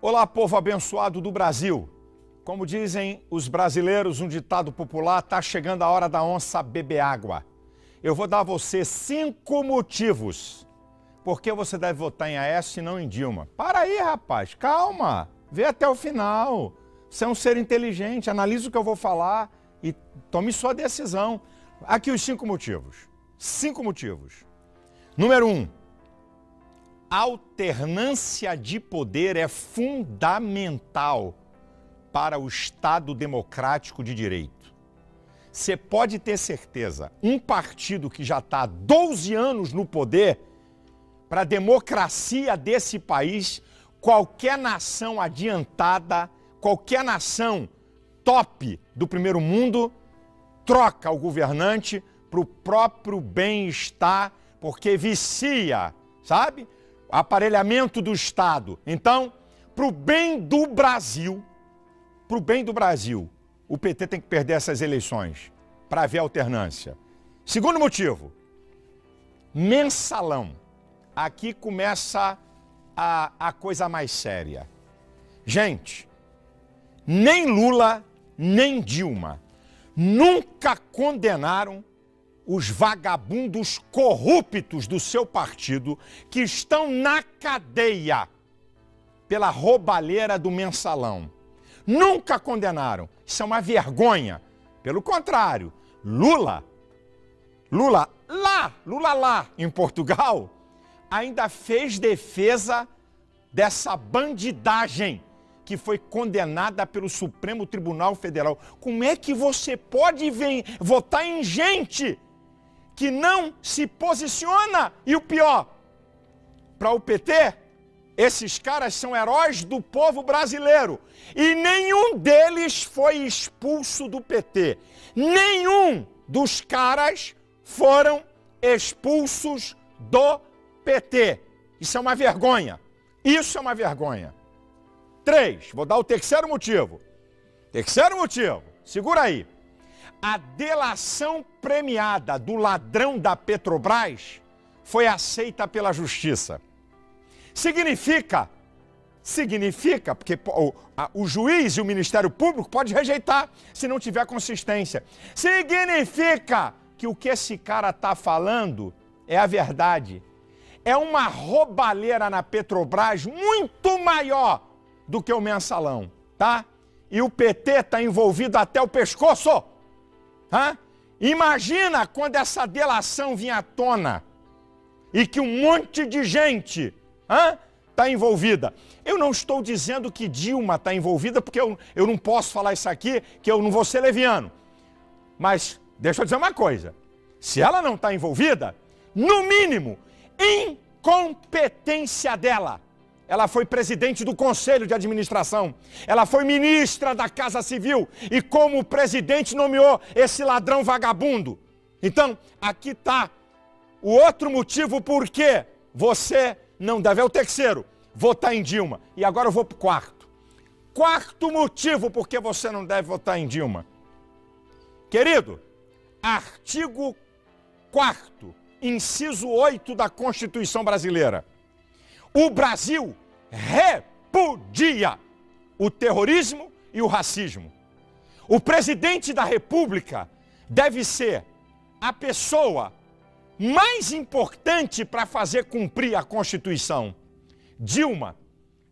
Olá, povo abençoado do Brasil. Como dizem os brasileiros, um ditado popular, está chegando a hora da onça beber água. Eu vou dar a você 5 motivos por que você deve votar em Aécio e não em Dilma. Para aí, rapaz, calma, vê até o final. Você é um ser inteligente, analisa o que eu vou falar e tome sua decisão. Aqui os 5 motivos. 5 motivos. Número 1. Alternância de poder é fundamental para o Estado democrático de direito. Você pode ter certeza, um partido que já está há 12 anos no poder, para a democracia desse país, qualquer nação adiantada, qualquer nação top do primeiro mundo, troca o governante para o próprio bem-estar, porque vicia, sabe? Aparelhamento do Estado. Então, para o bem do Brasil, o PT tem que perder essas eleições para haver alternância. Segundo motivo, mensalão. Aqui começa a coisa mais séria. Gente, nem Lula, nem Dilma nunca condenaram os vagabundos corruptos do seu partido que estão na cadeia pela roubalheira do mensalão. Nunca condenaram. Isso é uma vergonha. Pelo contrário, Lula lá em Portugal, ainda fez defesa dessa bandidagem que foi condenada pelo Supremo Tribunal Federal. Como é que você pode votar em gente que não se posiciona? E o pior, para o PT, esses caras são heróis do povo brasileiro. E nenhum deles foi expulso do PT. Nenhum dos caras foram expulsos do PT. Isso é uma vergonha. Isso é uma vergonha. 3, vou dar o terceiro motivo. Terceiro motivo, segura aí. A delação premiada do ladrão da Petrobras foi aceita pela Justiça. Significa, porque o juiz e o Ministério Público pode rejeitar se não tiver consistência. Significa que o que esse cara está falando é a verdade. É uma roubalheira na Petrobras muito maior do que o mensalão, tá? E o PT está envolvido até o pescoço. Hã? Imagina quando essa delação vinha à tona e que um monte de gente está envolvida. Eu não estou dizendo que Dilma está envolvida, porque eu não posso falar isso aqui, que eu não vou ser leviano. Mas deixa eu dizer uma coisa. Se ela não está envolvida, no mínimo, incompetência dela. Ela foi presidente do Conselho de Administração. Ela foi ministra da Casa Civil. E como presidente nomeou esse ladrão vagabundo. Então, aqui está o outro motivo por que você não deve. É o terceiro, votar em Dilma. E agora eu vou para o quarto. Quarto motivo por que você não deve votar em Dilma. Querido, artigo 4º, inciso 8 da Constituição Brasileira. O Brasil repudia o terrorismo e o racismo. O presidente da República deve ser a pessoa mais importante para fazer cumprir a Constituição. Dilma,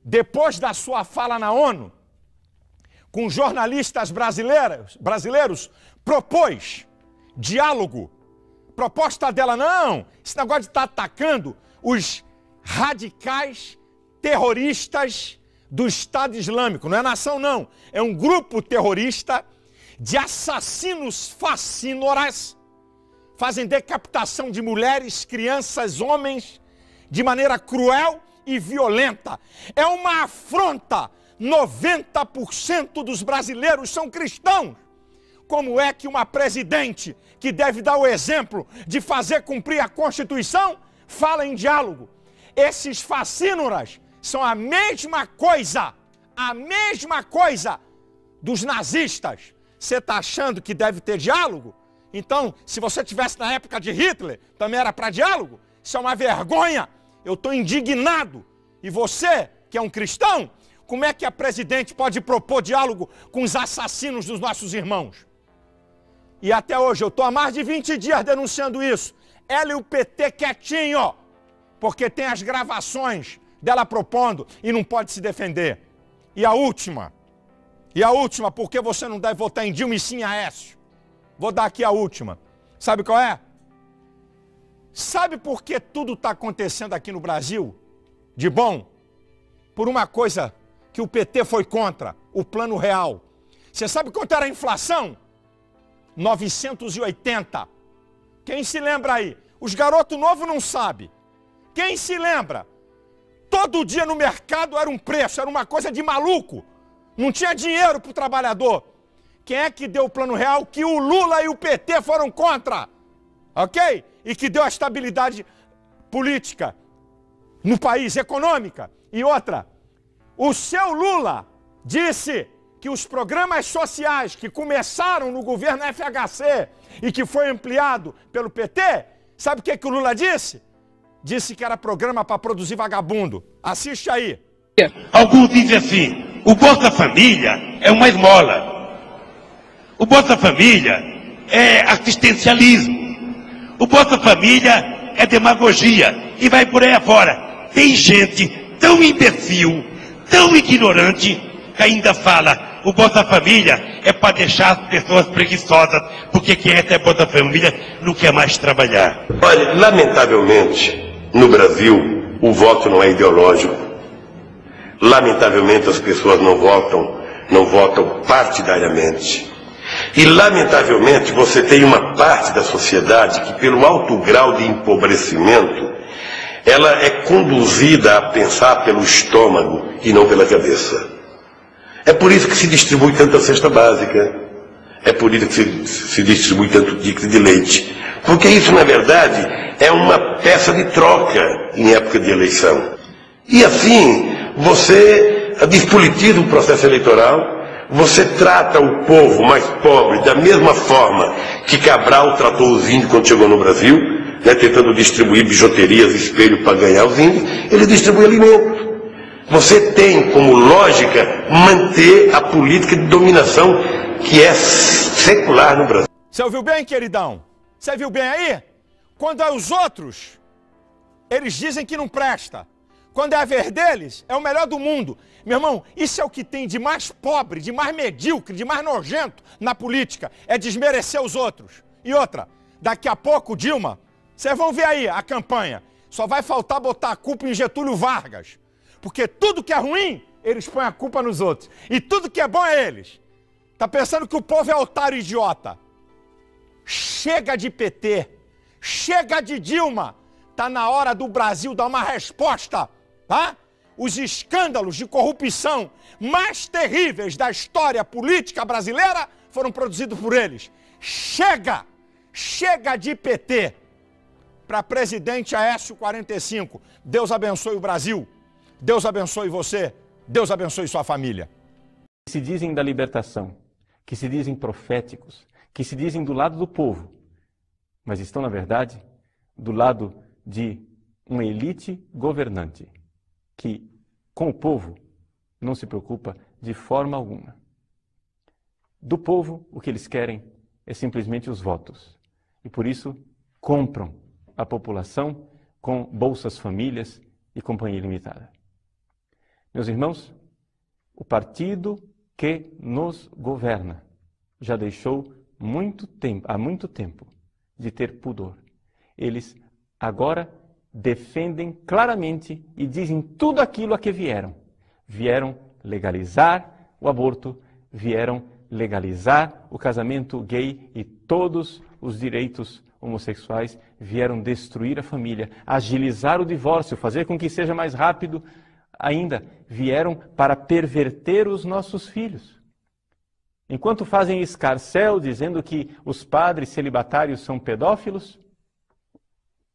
depois da sua fala na ONU, com jornalistas brasileiros, propôs diálogo. Proposta dela, não, esse negócio de estar atacando os radicais terroristas do Estado Islâmico. Não é nação, não. É um grupo terrorista de assassinos facínoras, fazem decapitação de mulheres, crianças, homens, de maneira cruel e violenta. É uma afronta. 90% dos brasileiros são cristãos. Como é que uma presidente que deve dar o exemplo de fazer cumprir a Constituição fala em diálogo? Esses facínoras são a mesma coisa dos nazistas. Você está achando que deve ter diálogo? Então, se você tivesse na época de Hitler, também era para diálogo? Isso é uma vergonha. Eu estou indignado. E você, que é um cristão, Como é que a presidente pode propor diálogo com os assassinos dos nossos irmãos? E até hoje, eu estou há mais de 20 dias denunciando isso. Ela e o PT quietinho, porque tem as gravações dela propondo e não pode se defender. E a última, porque você não deve votar em Dilma e sim em Aécio. Vou dar aqui a última. Sabe qual é? Sabe por que tudo está acontecendo aqui no Brasil de bom? Por uma coisa que o PT foi contra, o Plano Real. Você sabe quanto era a inflação? 980. Quem se lembra aí? Os garotos novos não sabem. Quem se lembra? Todo dia no mercado era um preço, era uma coisa de maluco. Não tinha dinheiro para o trabalhador. Quem é que deu o Plano Real? Que o Lula e o PT foram contra. Ok? E que deu a estabilidade política no país, econômica. E outra, o seu Lula disse que os programas sociais que começaram no governo FHC e que foi ampliado pelo PT, sabe o que o Lula disse? Disse que era programa para produzir vagabundo. Assiste aí. Alguns dizem assim, o Bolsa Família é uma esmola. O Bolsa Família é assistencialismo. O Bolsa Família é demagogia. E vai por aí afora. Tem gente tão imbecil, tão ignorante, que ainda fala, o Bolsa Família é para deixar as pessoas preguiçosas, porque quem é Bolsa Família não quer mais trabalhar. Olha, lamentavelmente, no Brasil, o voto não é ideológico. Lamentavelmente, as pessoas não votam partidariamente. E, lamentavelmente, você tem uma parte da sociedade que, pelo alto grau de empobrecimento, ela é conduzida a pensar pelo estômago e não pela cabeça. É por isso que se distribui tanta cesta básica. É por isso que se distribui tanto ticket de leite. Porque isso, na verdade, é uma peça de troca em época de eleição. E assim, você despolitiza o processo eleitoral, você trata o povo mais pobre da mesma forma que Cabral tratou os índios quando chegou no Brasil, né, tentando distribuir bijuterias, espelho para ganhar os índios, ele distribui alimento. Você tem como lógica manter a política de dominação que é secular no Brasil. Você ouviu bem, queridão? Você viu bem aí? Quando é os outros, eles dizem que não presta. Quando é a vez deles, é o melhor do mundo. Meu irmão, isso é o que tem de mais pobre, de mais medíocre, de mais nojento na política. É desmerecer os outros. E outra, daqui a pouco, Dilma, vocês vão ver aí a campanha. Só vai faltar botar a culpa em Getúlio Vargas. Porque tudo que é ruim, eles põem a culpa nos outros. E tudo que é bom é eles. Tá pensando que o povo é otário e idiota. Chega de PT. Chega de Dilma. Tá na hora do Brasil dar uma resposta, tá? Os escândalos de corrupção mais terríveis da história política brasileira foram produzidos por eles. Chega! Chega de PT. Para presidente Aécio 45. Deus abençoe o Brasil. Deus abençoe você. Deus abençoe sua família. Que se dizem da libertação, que se dizem proféticos, que se dizem do lado do povo, mas estão, na verdade, do lado de uma elite governante, que com o povo não se preocupa de forma alguma. Do povo, o que eles querem é simplesmente os votos. E por isso, compram a população com bolsas famílias e companhia limitada. Meus irmãos, o partido que nos governa já deixou há muito tempo de ter pudor. Eles agora defendem claramente e dizem tudo aquilo a que vieram. Vieram legalizar o aborto, vieram legalizar o casamento gay e todos os direitos homossexuais, vieram destruir a família, agilizar o divórcio, fazer com que seja mais rápido ainda, vieram para perverter os nossos filhos. Enquanto fazem escarcéu dizendo que os padres celibatários são pedófilos,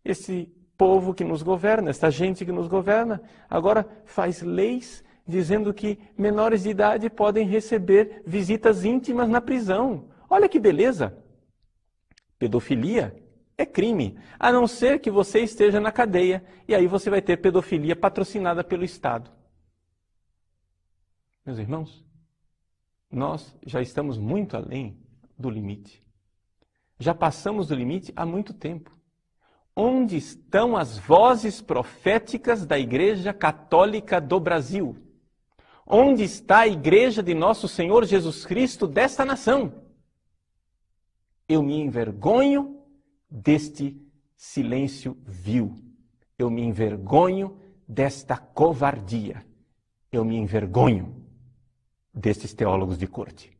esse povo que nos governa, esta gente que nos governa, agora faz leis dizendo que menores de idade podem receber visitas íntimas na prisão. Olha que beleza! Pedofilia é crime, a não ser que você esteja na cadeia, e aí você vai ter pedofilia patrocinada pelo Estado. Meus irmãos, nós já estamos muito além do limite. Já passamos do limite há muito tempo. Onde estão as vozes proféticas da Igreja Católica do Brasil? Onde está a Igreja de Nosso Senhor Jesus Cristo desta nação? Eu me envergonho deste silêncio vil. Eu me envergonho desta covardia. Eu me envergonho destes teólogos de corte.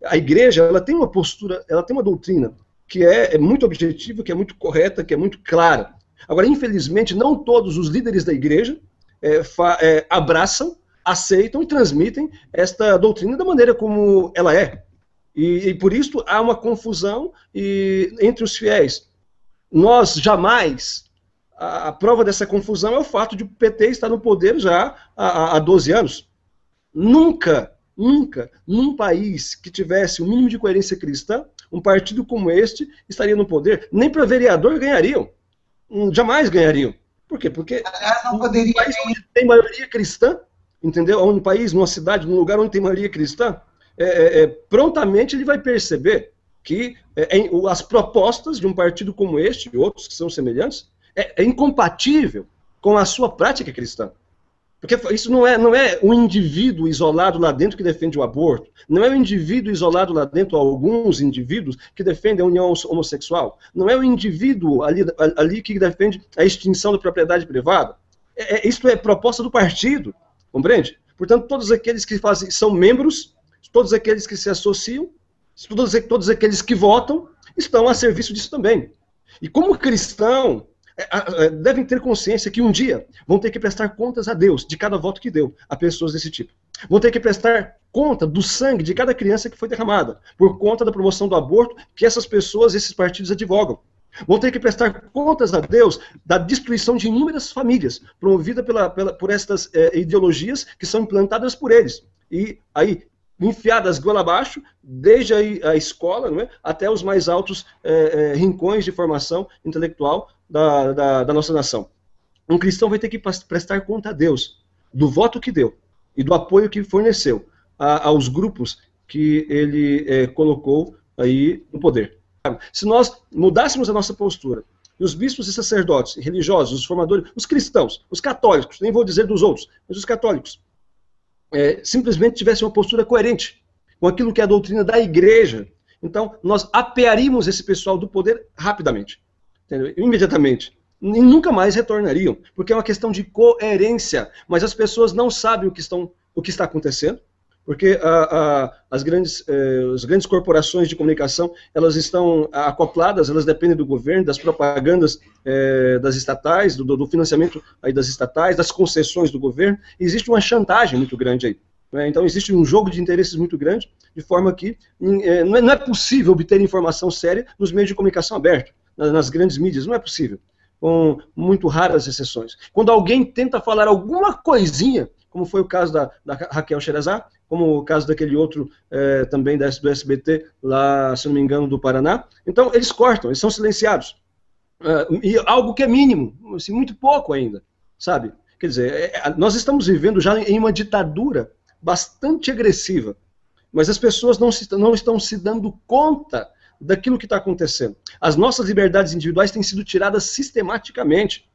A igreja, ela tem uma postura, ela tem uma doutrina que é muito objetiva, que é muito correta, que é muito clara. Agora, infelizmente, não todos os líderes da igreja abraçam, aceitam e transmitem esta doutrina da maneira como ela é. E por isso há uma confusão entre os fiéis. Nós jamais, a prova dessa confusão é o fato de o PT estar no poder já há 12 anos. Nunca, num país que tivesse o mínimo de coerência cristã, um partido como este estaria no poder. Nem para vereador ganhariam. Jamais ganhariam. Por quê? Porque não poderia... um país onde tem maioria cristã, entendeu? Um país, numa cidade, num lugar onde tem maioria cristã, prontamente ele vai perceber que as propostas de um partido como este, e outros que são semelhantes, é incompatível com a sua prática cristã. Porque isso não é um indivíduo isolado lá dentro que defende o aborto, não é um indivíduo isolado lá dentro, alguns indivíduos que defendem a união homossexual, não é um indivíduo ali que defende a extinção da propriedade privada. Isso é proposta do partido, compreende? Portanto, todos aqueles que são membros, todos aqueles que se associam, todos aqueles que votam, estão a serviço disso também. E como cristão, devem ter consciência que um dia vão ter que prestar contas a Deus de cada voto que deu a pessoas desse tipo. Vão ter que prestar conta do sangue de cada criança que foi derramada, por conta da promoção do aborto que essas pessoas, esses partidos advogam. Vão ter que prestar contas a Deus da destruição de inúmeras famílias, promovida por estas ideologias que são implantadas por eles. E aí, enfiadas goela abaixo, desde a escola, não é, até os mais altos rincões de formação intelectual da nossa nação. Um cristão vai ter que prestar conta a Deus do voto que deu e do apoio que forneceu aos grupos que ele colocou aí no poder. Se nós mudássemos a nossa postura, e os bispos e sacerdotes, religiosos, os formadores, os cristãos, os católicos, nem vou dizer dos outros, mas os católicos, simplesmente tivessem uma postura coerente com aquilo que é a doutrina da igreja, então nós apearíamos esse pessoal do poder rapidamente, entendeu? Imediatamente. E nunca mais retornariam, porque é uma questão de coerência. Mas as pessoas não sabem o que está acontecendo, porque as grandes corporações de comunicação, elas estão acopladas, elas dependem do governo, das propagandas das estatais, do financiamento aí das estatais, das concessões do governo. E existe uma chantagem muito grande aí. Né? Então existe um jogo de interesses muito grande, de forma que não é possível obter informação séria nos meios de comunicação abertos, nas grandes mídias, não é possível, com muito raras exceções. Quando alguém tenta falar alguma coisinha, como foi o caso da Raquel Sherazade, como o caso daquele outro também do SBT, lá, se não me engano, do Paraná, então eles cortam, eles são silenciados. E algo que é mínimo, assim, muito pouco ainda, sabe? Quer dizer, nós estamos vivendo já em uma ditadura bastante agressiva, mas as pessoas não estão se dando conta daquilo que está acontecendo. As nossas liberdades individuais têm sido tiradas sistematicamente.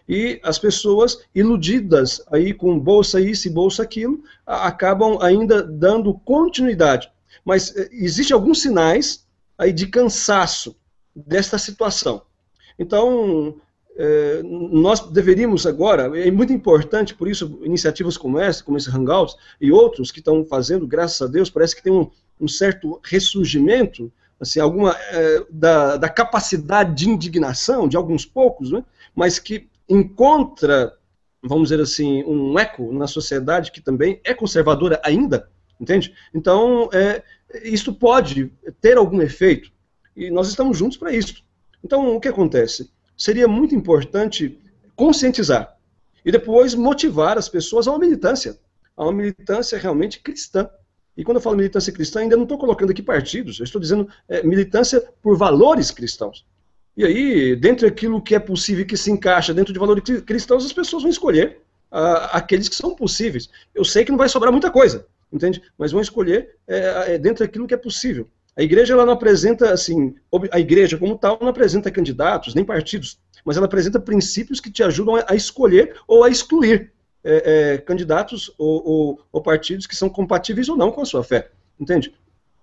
E as pessoas iludidas aí com bolsa isso e bolsa aquilo, acabam ainda dando continuidade. Mas existem alguns sinais aí de cansaço desta situação. Então, nós deveríamos agora, é muito importante, por isso, iniciativas como essa, como esse Hangouts, e outros que estão fazendo, graças a Deus, parece que tem um certo ressurgimento, assim, da capacidade de indignação de alguns poucos, né, mas que encontra, vamos dizer assim, um eco na sociedade que também é conservadora ainda, entende? Então, isso pode ter algum efeito, e nós estamos juntos para isso. Então, o que acontece? Seria muito importante conscientizar e depois motivar as pessoas a uma militância realmente cristã. E quando eu falo militância cristã, ainda não estou colocando aqui partidos, eu estou dizendo militância por valores cristãos. E aí, dentro daquilo que é possível, que se encaixa dentro de valores cristãos, as pessoas vão escolher. aqueles que são possíveis. Eu sei que não vai sobrar muita coisa, entende? Mas vão escolher dentro daquilo que é possível. A igreja, ela não apresenta, assim, a igreja como tal não apresenta candidatos, nem partidos, mas ela apresenta princípios que te ajudam a escolher ou a excluir candidatos ou partidos que são compatíveis ou não com a sua fé, entende?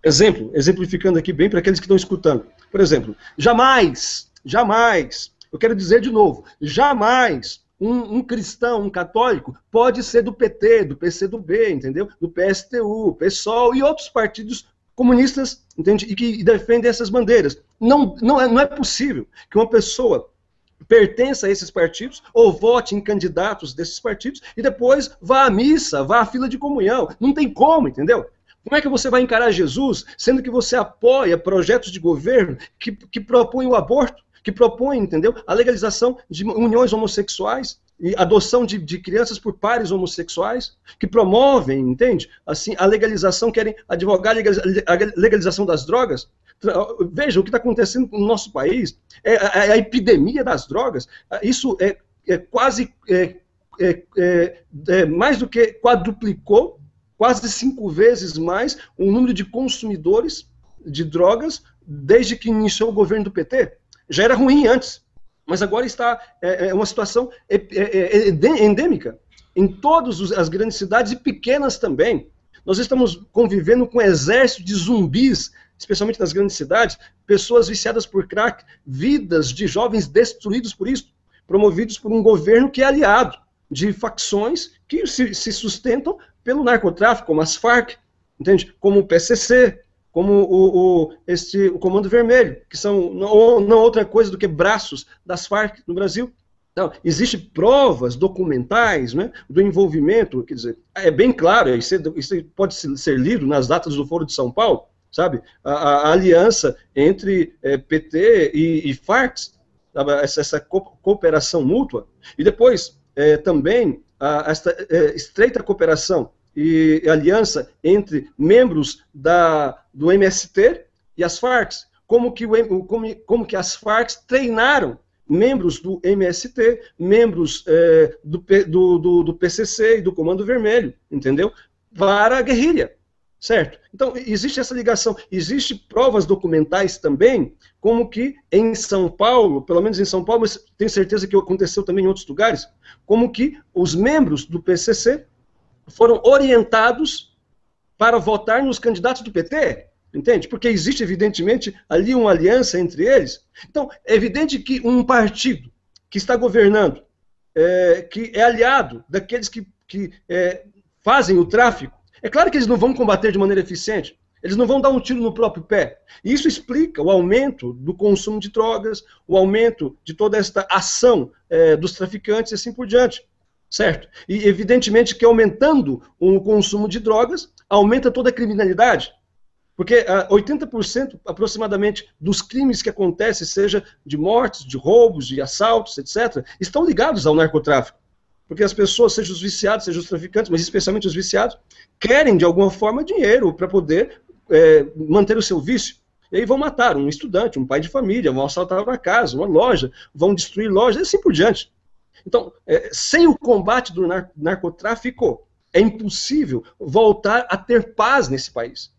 Exemplificando aqui bem para aqueles que estão escutando. Por exemplo, jamais, eu quero dizer de novo, jamais um cristão, um católico, pode ser do PT, do PCdoB, entendeu? Do PSTU, PSOL e outros partidos comunistas, entende? E que defendem essas bandeiras. Não é possível que uma pessoa pertença a esses partidos ou vote em candidatos desses partidos e depois vá à missa, vá à fila de comunhão. Não tem como, entendeu? Como é que você vai encarar Jesus, sendo que você apoia projetos de governo que propõem o aborto, que propõem, entendeu, a legalização de uniões homossexuais e adoção de crianças por pares homossexuais, que promovem, entende, assim, a legalização, querem advogar a legalização das drogas? Veja o que está acontecendo no nosso país, a epidemia das drogas. Isso quase mais do que quadruplicou, quase 5 vezes mais o número de consumidores de drogas desde que iniciou o governo do PT. Já era ruim antes, mas agora está uma situação endêmica em todas as grandes cidades e pequenas também. Nós estamos convivendo com um exército de zumbis, especialmente nas grandes cidades, pessoas viciadas por crack, vidas de jovens destruídos por isso, promovidos por um governo que é aliado de facções que se sustentam pelo narcotráfico, como as Farc, entende? Como o PCC, como o Comando Vermelho, que são não outra coisa do que braços das Farc no Brasil. Então, existem provas documentais, né, do envolvimento, quer dizer, é bem claro, isso pode ser lido nas datas do Foro de São Paulo, sabe? A aliança entre PT e Farc, essa cooperação mútua, e depois também esta estreita cooperação e aliança entre membros do MST e as Farc, como que as Farc treinaram membros do MST, membros do PCC e do Comando Vermelho, entendeu? Para a guerrilha, certo? Então, existe essa ligação. Existem provas documentais também, como que em São Paulo, pelo menos em São Paulo, mas tenho certeza que aconteceu também em outros lugares, como que os membros do PCC foram orientados para votar nos candidatos do PT, entende? Porque existe, evidentemente, ali uma aliança entre eles. Então, é evidente que um partido que está governando, que é aliado daqueles que fazem o tráfico, é claro que eles não vão combater de maneira eficiente, eles não vão dar um tiro no próprio pé. E isso explica o aumento do consumo de drogas, o aumento de toda esta ação dos traficantes e assim por diante. Certo? E evidentemente que aumentando o consumo de drogas, aumenta toda a criminalidade. Porque 80% aproximadamente dos crimes que acontecem, seja de mortes, de roubos, de assaltos, etc., estão ligados ao narcotráfico. Porque as pessoas, seja os viciados, seja os traficantes, mas especialmente os viciados, querem de alguma forma dinheiro para poder manter o seu vício. E aí vão matar um estudante, um pai de família, vão assaltar uma casa, uma loja, vão destruir lojas, e assim por diante. Então, sem o combate do narcotráfico, é impossível voltar a ter paz nesse país.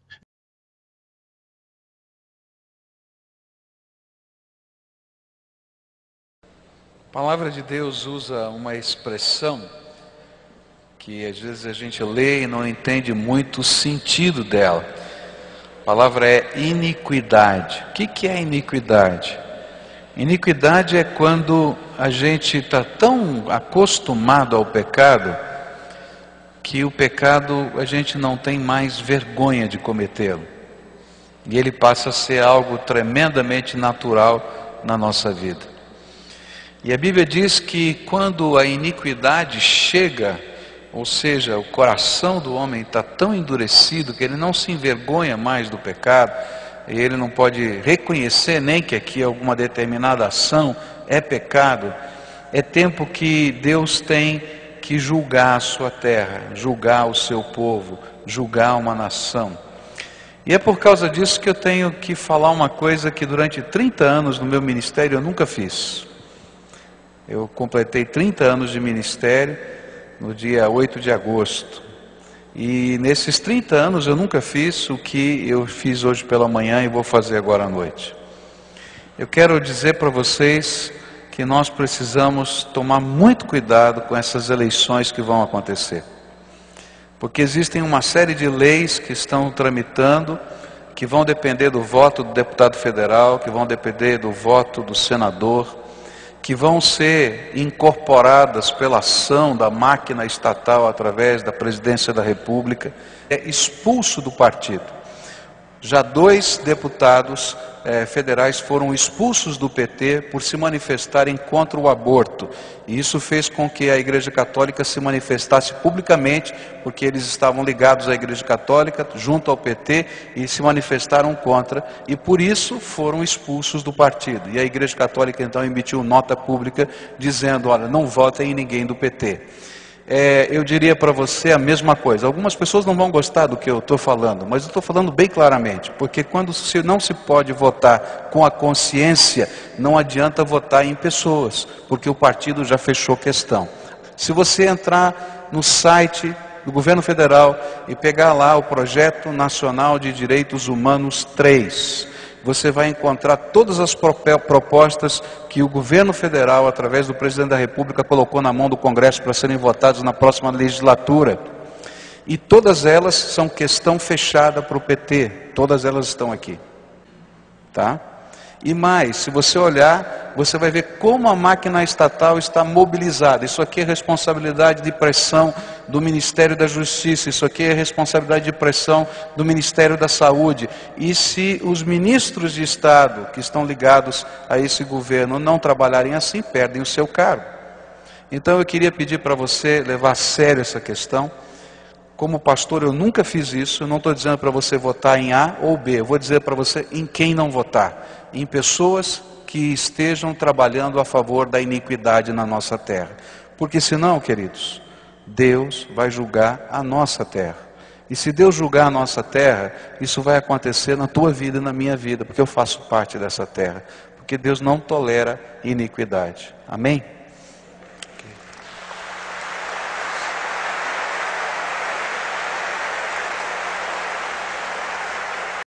A palavra de Deus usa uma expressão que às vezes a gente lê e não entende muito o sentido dela. A palavra é iniquidade. O que é iniquidade? Iniquidade é quando a gente está tão acostumado ao pecado que o pecado a gente não tem mais vergonha de cometê-lo. E ele passa a ser algo tremendamente natural na nossa vida. E a Bíblia diz que quando a iniquidade chega, ou seja, o coração do homem está tão endurecido que ele não se envergonha mais do pecado, e ele não pode reconhecer nem que aqui alguma determinada ação é pecado, é tempo que Deus tem que julgar a sua terra, julgar o seu povo, julgar uma nação. E é por causa disso que eu tenho que falar uma coisa que durante 30 anos no meu ministério eu nunca fiz. Eu completei 30 anos de ministério no dia 8 de agosto. E nesses 30 anos eu nunca fiz o que eu fiz hoje pela manhã e vou fazer agora à noite. Eu quero dizer para vocês que nós precisamos tomar muito cuidado com essas eleições que vão acontecer. Porque existem uma série de leis que estão tramitando, que vão depender do voto do deputado federal, que vão depender do voto do senador, que vão ser incorporadas pela ação da máquina estatal através da presidência da República, é expulso do partido. Já 2 deputados federais foram expulsos do PT por se manifestarem contra o aborto. E isso fez com que a Igreja Católica se manifestasse publicamente, porque eles estavam ligados à Igreja Católica, junto ao PT, e se manifestaram contra, e por isso foram expulsos do partido. E a Igreja Católica então emitiu nota pública dizendo, olha, não votem em ninguém do PT. Eu diria para você a mesma coisa. Algumas pessoas não vão gostar do que eu estou falando, mas eu estou falando bem claramente, porque quando não se pode votar com a consciência, não adianta votar em pessoas, porque o partido já fechou questão. Se você entrar no site do governo federal e pegar lá o Projeto Nacional de Direitos Humanos 3, você vai encontrar todas as propostas que o governo federal, através do presidente da República, colocou na mão do Congresso para serem votadas na próxima legislatura. E todas elas são questão fechada para o PT, todas elas estão aqui. Tá? E mais, se você olhar, você vai ver como a máquina estatal está mobilizada. Isso aqui é responsabilidade de pressão do Ministério da Justiça, isso aqui é responsabilidade de pressão do Ministério da Saúde. E se os ministros de Estado que estão ligados a esse governo não trabalharem assim, perdem o seu cargo. Então eu queria pedir para você levar a sério essa questão. Como pastor eu nunca fiz isso, eu não estou dizendo para você votar em A ou B, eu vou dizer para você em quem não votar. Em pessoas que estejam trabalhando a favor da iniquidade na nossa terra. Porque senão, queridos, Deus vai julgar a nossa terra. E se Deus julgar a nossa terra, isso vai acontecer na tua vida e na minha vida, porque eu faço parte dessa terra. Porque Deus não tolera iniquidade. Amém?